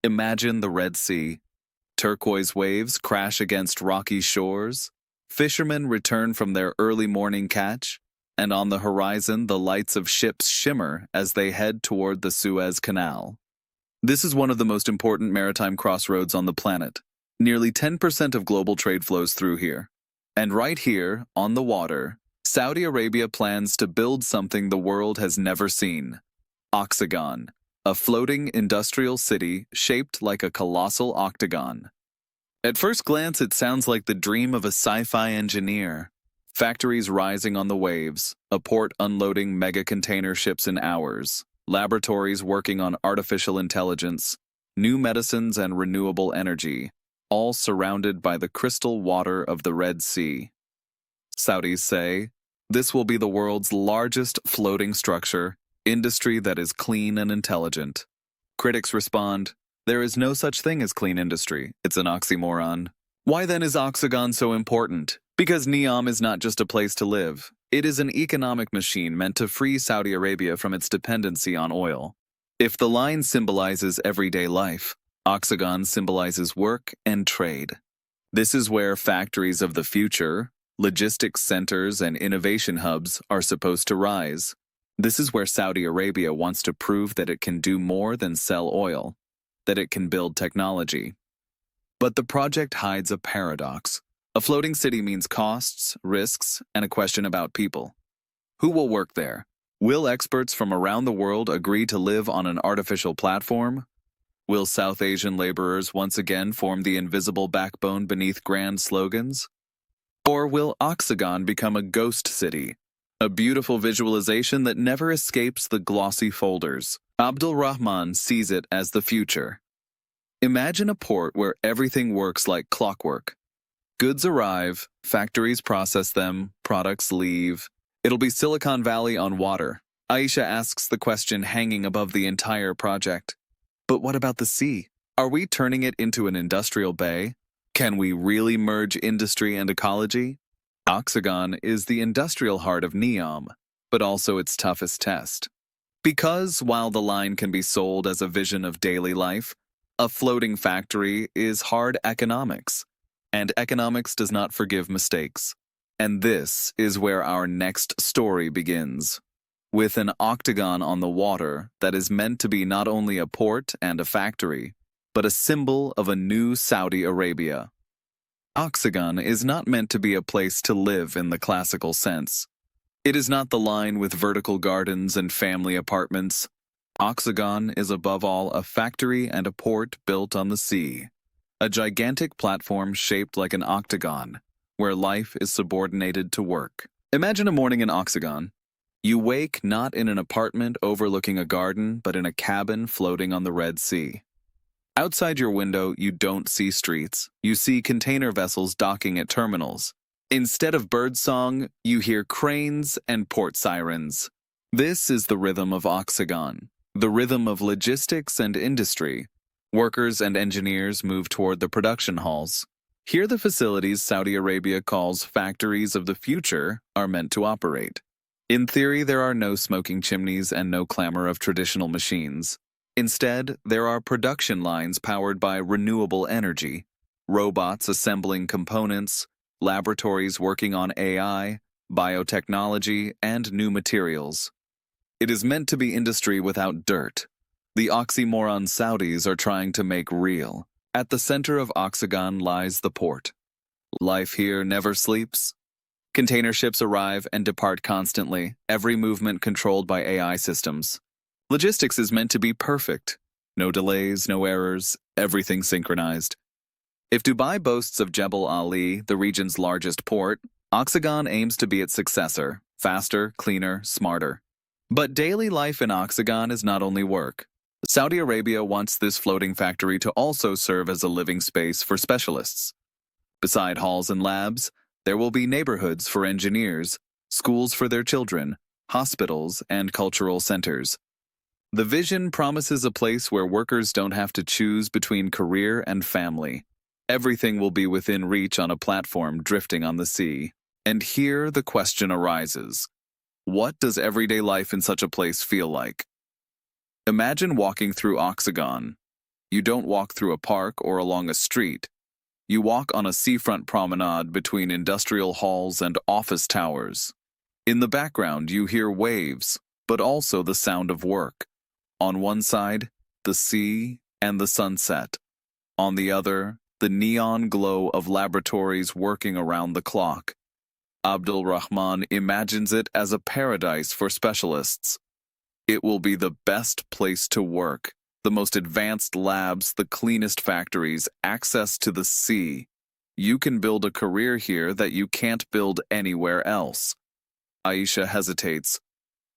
Imagine the Red Sea. Turquoise waves crash against rocky shores. Fishermen return from their early morning catch, and on the horizon the lights of ships shimmer as they head toward the Suez Canal. This is one of the most important maritime crossroads on the planet. Nearly 10% of global trade flows through here. And right here, on the water, Saudi Arabia plans to build something the world has never seen. Oxagon, a floating industrial city shaped like a colossal octagon. At first glance, it sounds like the dream of a sci-fi engineer. Factories rising on the waves, a port unloading mega container ships in hours, laboratories working on artificial intelligence, new medicines and renewable energy, all surrounded by the crystal water of the Red Sea. Saudis say, this will be the world's largest floating structure, industry that is clean and intelligent. Critics respond, there is no such thing as clean industry, it's an oxymoron. Why then is Oxagon so important? Because NEOM is not just a place to live. It is an economic machine meant to free Saudi Arabia from its dependency on oil. If the line symbolizes everyday life, Oxagon symbolizes work and trade. This is where factories of the future, logistics centers and innovation hubs are supposed to rise. This is where Saudi Arabia wants to prove that it can do more than sell oil, that it can build technology. But the project hides a paradox. A floating city means costs, risks, and a question about people. Who will work there? Will experts from around the world agree to live on an artificial platform? Will South Asian laborers once again form the invisible backbone beneath grand slogans? Or will Oxagon become a ghost city, a beautiful visualization that never escapes the glossy folders? Abdul Rahman sees it as the future. Imagine a port where everything works like clockwork. Goods arrive, factories process them, products leave. It'll be Silicon Valley on water. Aisha asks the question hanging above the entire project. But what about the sea? Are we turning it into an industrial bay? Can we really merge industry and ecology? Oxagon is the industrial heart of NEOM, but also its toughest test. Because while the line can be sold as a vision of daily life, a floating factory is hard economics, and economics does not forgive mistakes. And this is where our next story begins. With an octagon on the water that is meant to be not only a port and a factory, but a symbol of a new Saudi Arabia. Oxagon is not meant to be a place to live in the classical sense. It is not the line with vertical gardens and family apartments. Oxagon is above all a factory and a port built on the sea. A gigantic platform shaped like an octagon, where life is subordinated to work. Imagine a morning in Oxagon. You wake not in an apartment overlooking a garden, but in a cabin floating on the Red Sea. Outside your window, you don't see streets. You see container vessels docking at terminals. Instead of birdsong, you hear cranes and port sirens. This is the rhythm of Oxagon, the rhythm of logistics and industry. Workers and engineers move toward the production halls. Here the facilities Saudi Arabia calls factories of the future are meant to operate. In theory, there are no smoking chimneys and no clamor of traditional machines. Instead, there are production lines powered by renewable energy, robots assembling components, laboratories working on AI, biotechnology, and new materials. It is meant to be industry without dirt. The oxymoron Saudis are trying to make real. At the center of Oxagon lies the port. Life here never sleeps. Container ships arrive and depart constantly, every movement controlled by AI systems. Logistics is meant to be perfect. No delays, no errors, everything synchronized. If Dubai boasts of Jebel Ali, the region's largest port, Oxagon aims to be its successor, faster, cleaner, smarter. But daily life in Oxagon is not only work. Saudi Arabia wants this floating factory to also serve as a living space for specialists. Beside halls and labs, there will be neighborhoods for engineers, schools for their children, hospitals, and cultural centers. The vision promises a place where workers don't have to choose between career and family. Everything will be within reach on a platform drifting on the sea. And here the question arises. What does everyday life in such a place feel like? Imagine walking through Oxagon. You don't walk through a park or along a street. You walk on a seafront promenade between industrial halls and office towers. In the background, you hear waves, but also the sound of work. On one side, the sea and the sunset. On the other, the neon glow of laboratories working around the clock. Abdul Rahman imagines it as a paradise for specialists. It will be the best place to work, the most advanced labs, the cleanest factories, access to the sea. You can build a career here that you can't build anywhere else. Aisha hesitates.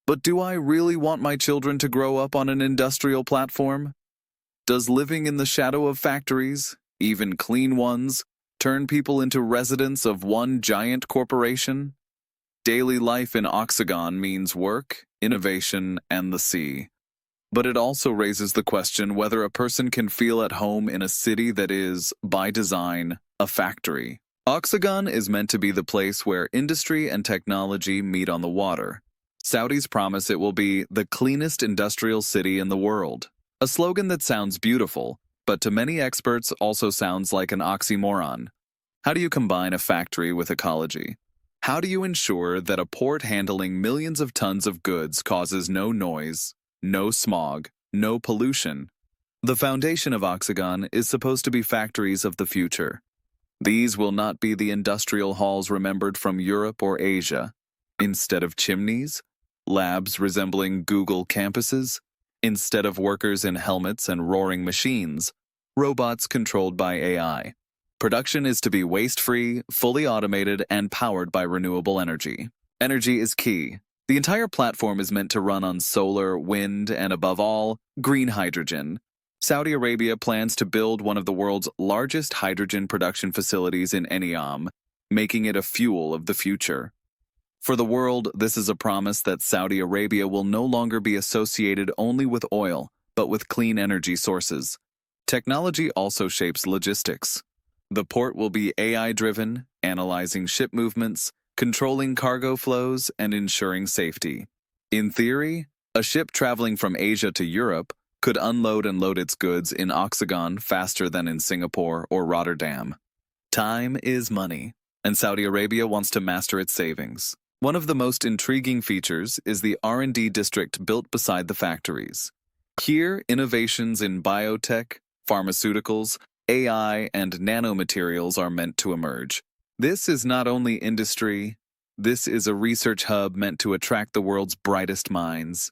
But do I really want my children to grow up on an industrial platform? Does living in the shadow of factories, even clean ones, turn people into residents of one giant corporation? Daily life in Oxagon means work, innovation, and the sea. But it also raises the question whether a person can feel at home in a city that is, by design, a factory. Oxagon is meant to be the place where industry and technology meet on the water. Saudis promise it will be the cleanest industrial city in the world. A slogan that sounds beautiful, but to many experts also sounds like an oxymoron. How do you combine a factory with ecology? How do you ensure that a port handling millions of tons of goods causes no noise, no smog, no pollution? The foundation of Oxagon is supposed to be factories of the future. These will not be the industrial halls remembered from Europe or Asia. Instead of chimneys, labs resembling Google campuses. Instead of workers in helmets and roaring machines, robots controlled by AI. Production is to be waste-free, fully automated, and powered by renewable energy. Energy is key. The entire platform is meant to run on solar, wind, and above all, green hydrogen. Saudi Arabia plans to build one of the world's largest hydrogen production facilities in Neom, making it a fuel of the future. For the world, this is a promise that Saudi Arabia will no longer be associated only with oil, but with clean energy sources. Technology also shapes logistics. The port will be AI-driven, analyzing ship movements, controlling cargo flows, and ensuring safety. In theory, a ship traveling from Asia to Europe could unload and load its goods in Oxagon faster than in Singapore or Rotterdam. Time is money, and Saudi Arabia wants to master its savings. One of the most intriguing features is the R&D district built beside the factories. Here, innovations in biotech, pharmaceuticals, AI, and nanomaterials are meant to emerge. This is not only industry, this is a research hub meant to attract the world's brightest minds.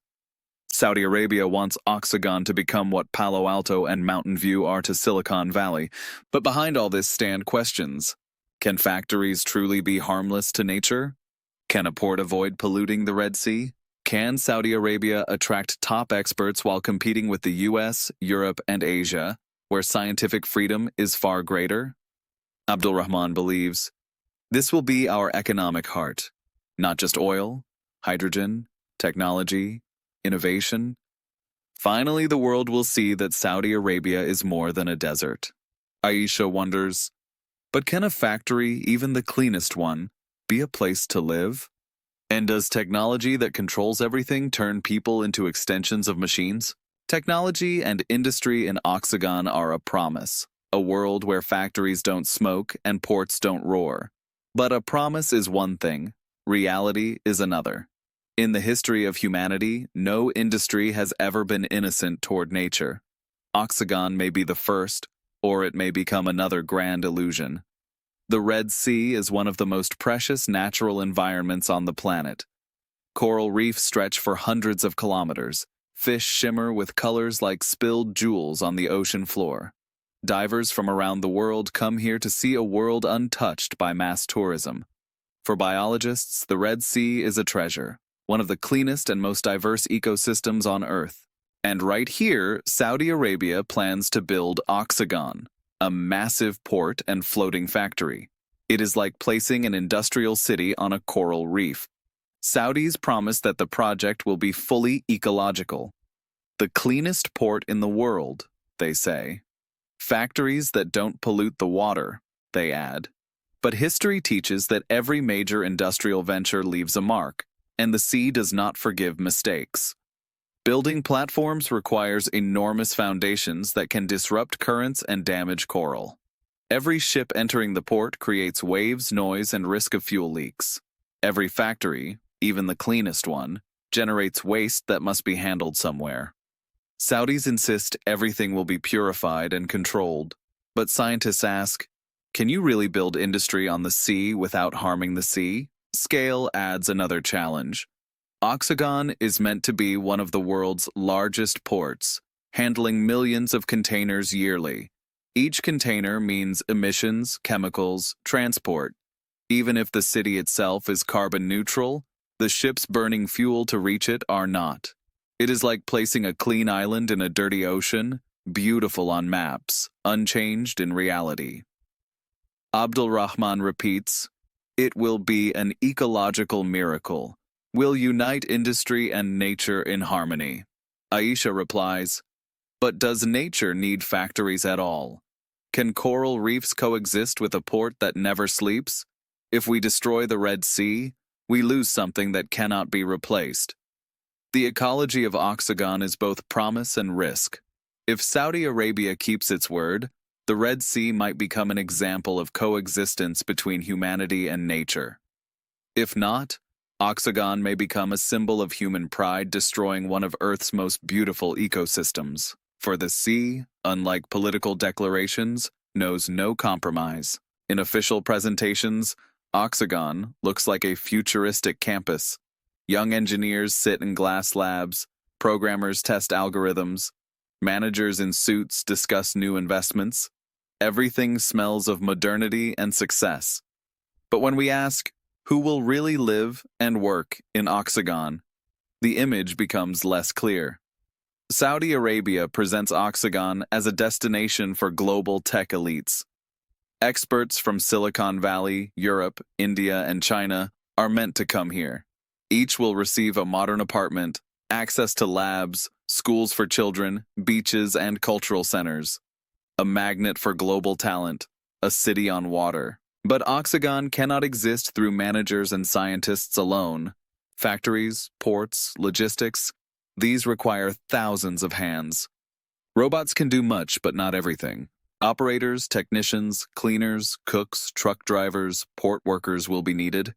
Saudi Arabia wants Oxagon to become what Palo Alto and Mountain View are to Silicon Valley, but behind all this stand questions. Can factories truly be harmless to nature? Can a port avoid polluting the Red Sea? Can Saudi Arabia attract top experts while competing with the US, Europe, and Asia, where scientific freedom is far greater? Abdul Rahman believes, this will be our economic heart, not just oil, hydrogen, technology, innovation. Finally, the world will see that Saudi Arabia is more than a desert. Aisha wonders, but can a factory, even the cleanest one, be a place to live? And does technology that controls everything turn people into extensions of machines? Technology and industry in Oxagon are a promise, a world where factories don't smoke and ports don't roar. But a promise is one thing, reality is another. In the history of humanity, no industry has ever been innocent toward nature. Oxagon may be the first, or it may become another grand illusion. The Red Sea is one of the most precious natural environments on the planet. Coral reefs stretch for hundreds of kilometers. Fish shimmer with colors like spilled jewels on the ocean floor. Divers from around the world come here to see a world untouched by mass tourism. For biologists, the Red Sea is a treasure, one of the cleanest and most diverse ecosystems on Earth. And right here, Saudi Arabia plans to build Oxagon, a massive port and floating factory. It is like placing an industrial city on a coral reef. Saudis promise that the project will be fully ecological. The cleanest port in the world, they say. Factories that don't pollute the water, they add. But history teaches that every major industrial venture leaves a mark, and the sea does not forgive mistakes. Building platforms requires enormous foundations that can disrupt currents and damage coral. Every ship entering the port creates waves, noise, and risk of fuel leaks. Every factory, even the cleanest one, generates waste that must be handled somewhere. Saudis insist everything will be purified and controlled, but scientists ask, can you really build industry on the sea without harming the sea? Scale adds another challenge. Oxagon is meant to be one of the world's largest ports, handling millions of containers yearly. Each container means emissions, chemicals, transport. Even if the city itself is carbon neutral, the ships burning fuel to reach it are not. It is like placing a clean island in a dirty ocean, beautiful on maps, unchanged in reality. Abdul Rahman repeats, "It will be an ecological miracle. Will unite industry and nature in harmony." Aisha replies, "But does nature need factories at all? Can coral reefs coexist with a port that never sleeps? If we destroy the Red Sea, we lose something that cannot be replaced." The ecology of Oxagon is both promise and risk. If Saudi Arabia keeps its word, the Red Sea might become an example of coexistence between humanity and nature. If not, Oxagon may become a symbol of human pride destroying one of Earth's most beautiful ecosystems. For the sea, unlike political declarations, knows no compromise. In official presentations, Oxagon looks like a futuristic campus. Young engineers sit in glass labs, programmers test algorithms, managers in suits discuss new investments. Everything smells of modernity and success. But when we ask, who will really live and work in Oxagon, the image becomes less clear. Saudi Arabia presents Oxagon as a destination for global tech elites. Experts from Silicon Valley, Europe, India, and China are meant to come here. Each will receive a modern apartment, access to labs, schools for children, beaches, and cultural centers. A magnet for global talent, a city on water. But Oxagon cannot exist through managers and scientists alone. Factories, ports, logistics, these require thousands of hands. Robots can do much, but not everything. Operators, technicians, cleaners, cooks, truck drivers, port workers will be needed.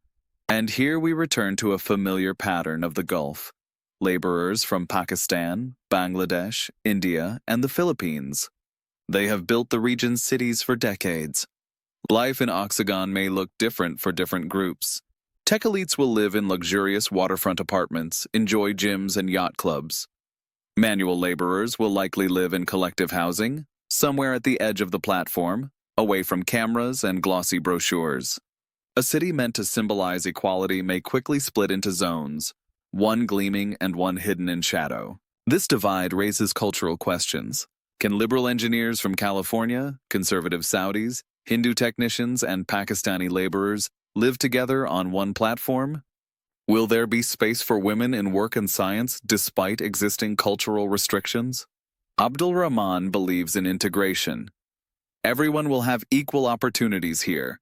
And here we return to a familiar pattern of the Gulf. Laborers from Pakistan, Bangladesh, India, and the Philippines. They have built the region's cities for decades. Life in Oxagon may look different for different groups. Tech elites will live in luxurious waterfront apartments, enjoy gyms and yacht clubs. Manual laborers will likely live in collective housing, somewhere at the edge of the platform, away from cameras and glossy brochures. A city meant to symbolize equality may quickly split into zones, one gleaming and one hidden in shadow. This divide raises cultural questions. Can liberal engineers from California, conservative Saudis, Hindu technicians, and Pakistani laborers live together on one platform? Will there be space for women in work and science despite existing cultural restrictions? Abdul Rahman believes in integration. Everyone will have equal opportunities here.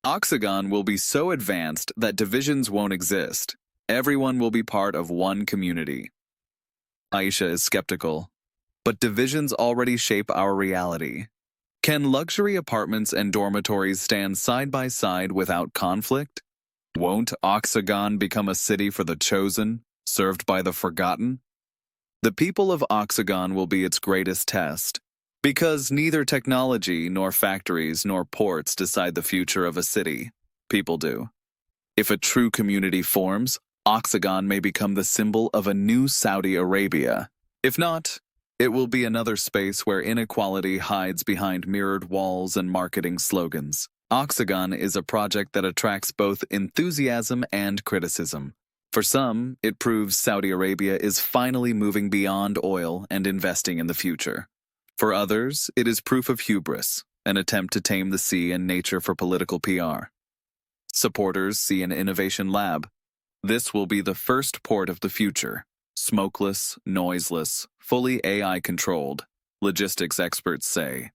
Oxagon will be so advanced that divisions won't exist. Everyone will be part of one community. Aisha is skeptical. But divisions already shape our reality. Can luxury apartments and dormitories stand side by side without conflict? Won't Oxagon become a city for the chosen, served by the forgotten? The people of Oxagon will be its greatest test, because neither technology nor factories nor ports decide the future of a city. People do. If a true community forms, Oxagon may become the symbol of a new Saudi Arabia. If not, it will be another space where inequality hides behind mirrored walls and marketing slogans. Oxagon is a project that attracts both enthusiasm and criticism. For some, it proves Saudi Arabia is finally moving beyond oil and investing in the future. For others, it is proof of hubris, an attempt to tame the sea and nature for political PR. Supporters see an innovation lab. This will be the first port of the future. Smokeless, noiseless, fully AI-controlled, logistics experts say.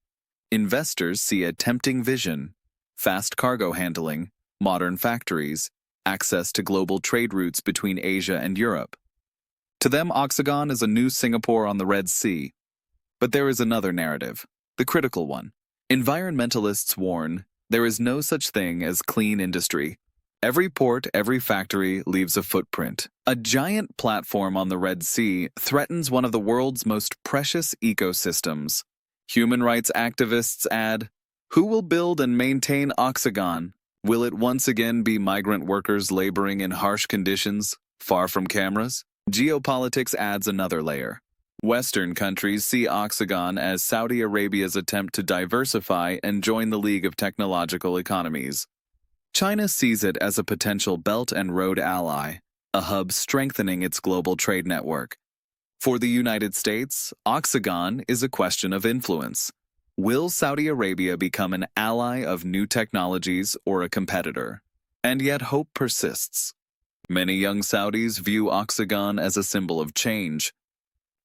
Investors see a tempting vision, fast cargo handling, modern factories, access to global trade routes between Asia and Europe. To them, Oxagon is a new Singapore on the Red Sea. But there is another narrative, the critical one. Environmentalists warn there is no such thing as clean industry. Every port, every factory leaves a footprint. A giant platform on the Red Sea threatens one of the world's most precious ecosystems. Human rights activists add, who will build and maintain Oxagon? Will it once again be migrant workers laboring in harsh conditions, far from cameras? Geopolitics adds another layer. Western countries see Oxagon as Saudi Arabia's attempt to diversify and join the League of Technological Economies. China sees it as a potential Belt and Road ally, a hub strengthening its global trade network. For the United States, Oxagon is a question of influence. Will Saudi Arabia become an ally of new technologies or a competitor? And yet hope persists. Many young Saudis view Oxagon as a symbol of change.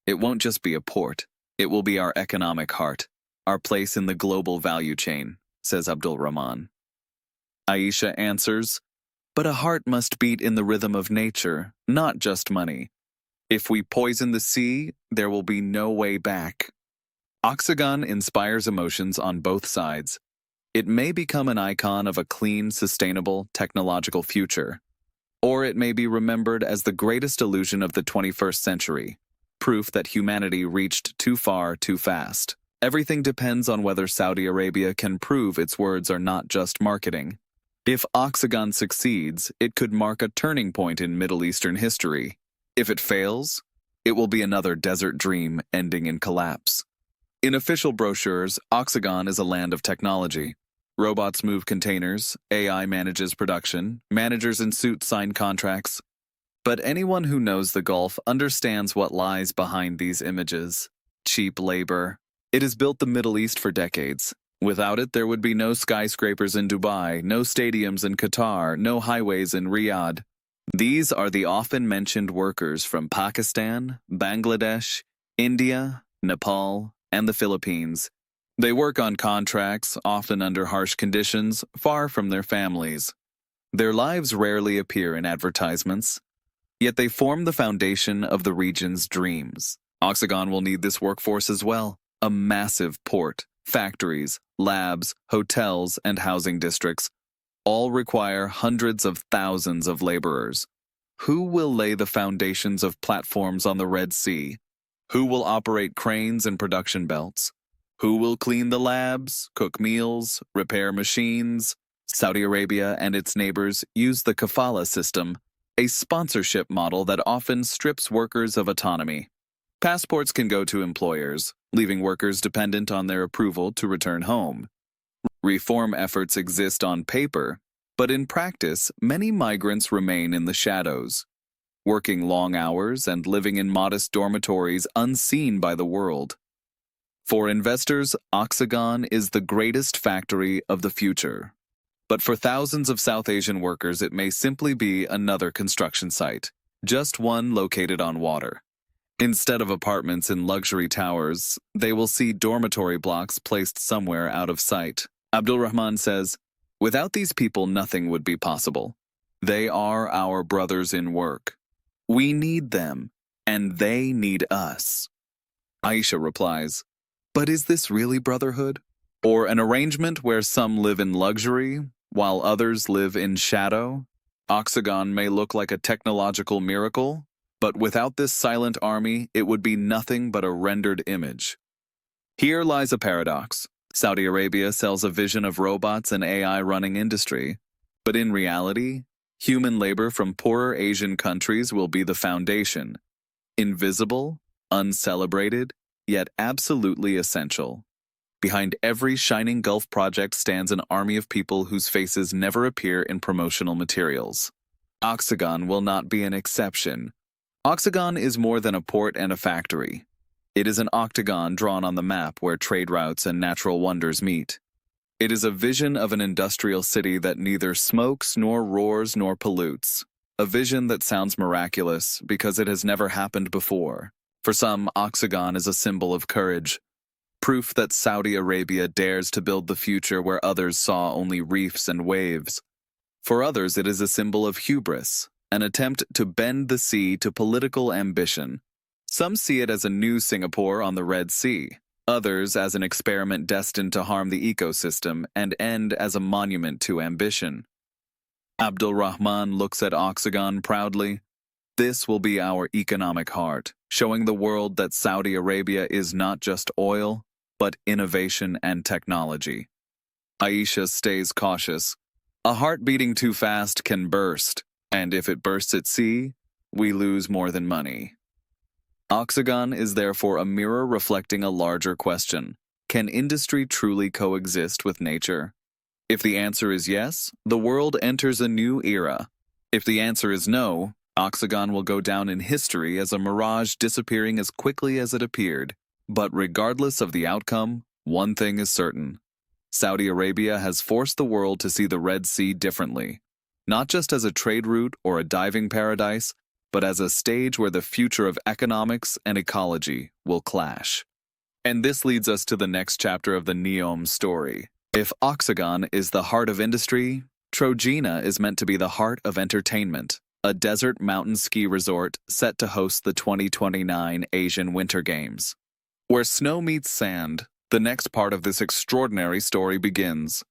It won't just be a port, it will be our economic heart, our place in the global value chain, says Abdul Rahman. Aisha answers, but a heart must beat in the rhythm of nature, not just money. If we poison the sea, there will be no way back. Oxagon inspires emotions on both sides. It may become an icon of a clean, sustainable, technological future. Or it may be remembered as the greatest illusion of the 21st century, proof that humanity reached too far too fast. Everything depends on whether Saudi Arabia can prove its words are not just marketing. If Oxagon succeeds, it could mark a turning point in Middle Eastern history. If it fails, it will be another desert dream ending in collapse. In official brochures, Oxagon is a land of technology. Robots move containers, AI manages production, managers in suits sign contracts. But anyone who knows the Gulf understands what lies behind these images. Cheap labor. It has built the Middle East for decades. Without it, there would be no skyscrapers in Dubai, no stadiums in Qatar, no highways in Riyadh. These are the often mentioned workers from Pakistan, Bangladesh, India, Nepal, and the Philippines. They work on contracts, often under harsh conditions, far from their families. Their lives rarely appear in advertisements, yet they form the foundation of the region's dreams. Oxagon will need this workforce as well. A massive port, factories, labs, hotels, and housing districts all require hundreds of thousands of laborers. Who will lay the foundations of platforms on the Red Sea? Who will operate cranes and production belts? Who will clean the labs, cook meals, repair machines? Saudi Arabia and its neighbors use the kafala system, a sponsorship model that often strips workers of autonomy. Passports can go to employers, leaving workers dependent on their approval to return home. Reform efforts exist on paper, but in practice, many migrants remain in the shadows, working long hours and living in modest dormitories unseen by the world. For investors, Oxagon is the greatest factory of the future. But for thousands of South Asian workers, it may simply be another construction site, just one located on water. Instead of apartments in luxury towers, they will see dormitory blocks placed somewhere out of sight. Abdul Rahman says, without these people, nothing would be possible. They are our brothers in work. We need them, and they need us. Aisha replies, but is this really brotherhood? Or an arrangement where some live in luxury, while others live in shadow? Oxagon may look like a technological miracle, but without this silent army, it would be nothing but a rendered image. Here lies a paradox. Saudi Arabia sells a vision of robots and AI running industry, but in reality, human labor from poorer Asian countries will be the foundation. Invisible, uncelebrated, yet absolutely essential. Behind every shining Gulf project stands an army of people whose faces never appear in promotional materials. Oxagon will not be an exception. Oxagon is more than a port and a factory. It is an octagon drawn on the map where trade routes and natural wonders meet. It is a vision of an industrial city that neither smokes nor roars nor pollutes. A vision that sounds miraculous because it has never happened before. For some, Oxagon is a symbol of courage, proof that Saudi Arabia dares to build the future where others saw only reefs and waves. For others, it is a symbol of hubris, an attempt to bend the sea to political ambition. Some see it as a new Singapore on the Red Sea, others as an experiment destined to harm the ecosystem and end as a monument to ambition. Abdul Rahman looks at Oxagon proudly. This will be our economic heart, showing the world that Saudi Arabia is not just oil, but innovation and technology. Aisha stays cautious. A heart beating too fast can burst, and if it bursts at sea, we lose more than money. Oxagon is therefore a mirror reflecting a larger question. Can industry truly coexist with nature? If the answer is yes, the world enters a new era. If the answer is no, Oxagon will go down in history as a mirage disappearing as quickly as it appeared. But regardless of the outcome, one thing is certain. Saudi Arabia has forced the world to see the Red Sea differently, not just as a trade route or a diving paradise, but as a stage where the future of economics and ecology will clash. And this leads us to the next chapter of the Neom story. If Oxagon is the heart of industry, Trojena is meant to be the heart of entertainment, a desert mountain ski resort set to host the 2029 Asian Winter Games. Where snow meets sand, the next part of this extraordinary story begins.